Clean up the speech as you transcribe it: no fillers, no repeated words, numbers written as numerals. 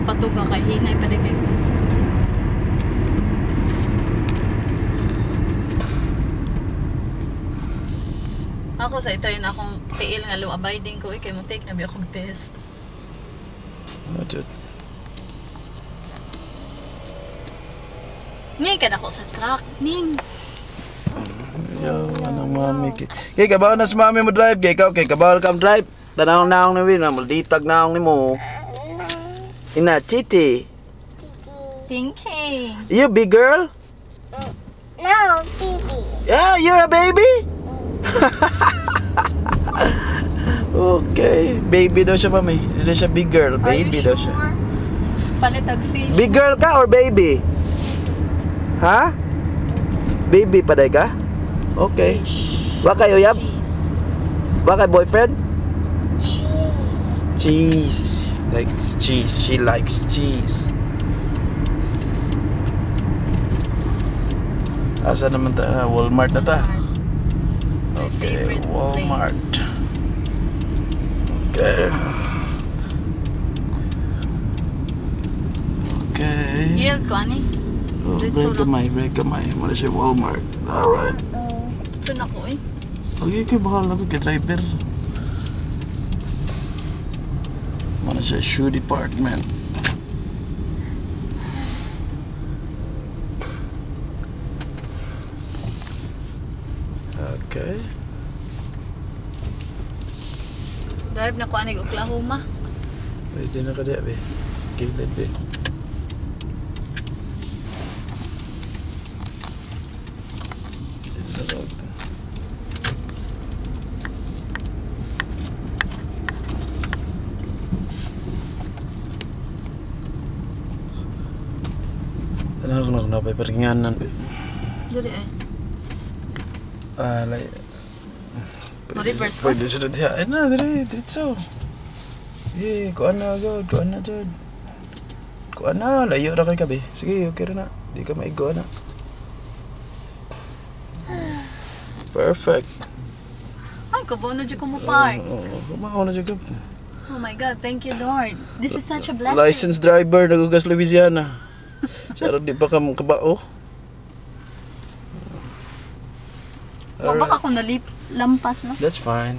patuga kay hinay pa kay. Ako sa ito yun akong tiil nga low abiding ko kay mo take na bi akong test. Jud. Ning kada ko sa truck ning. Yo, anong mami kay kabaw na si mami mo drive kay ikaw kay kabaw ka drive. Tanaw na akong ni Win, ditag na akong nimo. Ina Chiti. Pinky. You big girl? No, baby. Yeah, you're a baby? Okay, baby daw siya mami. Hindi siya big girl, baby daw siya. Palitag fish. Big girl ka or baby? Ha? Baby pa day ka? Okay. Wa kayo yab? Wa kay boyfriend? Cheese. Cheese. Likes cheese. She likes cheese. Asa naman ta? Walmart na ta. Okay, Walmart. Okay. Okay. Yield ko ani. Oh, break kamay. Muna siya Walmart. Alright. Tutsun ako eh. Okay, kay bakal na kay driver. Muna siya shoe department. Okay. Drive na ko ani Oklahoma. Pwede na ka diya, be. Kilid, be. Tanang ko na pa peringanan, be. Jadi ay. Like... Ma-reverse ko? Pwede sila diya. Ay na, diretso. Sige, kuan na agad, kuan na dyan. Kuan na, layo na kay kabi. Sige, okay na. Di ka maigo na. Perfect. Ay, kabaw na dyan ko mo park. Kumaw na dyan ka. Oh my God, thank you Lord. This is such a blessing. Licensed driver, nagugas Louisiana. Saro di pa ka mong kabao. Wag baka ako lampas no? That's fine.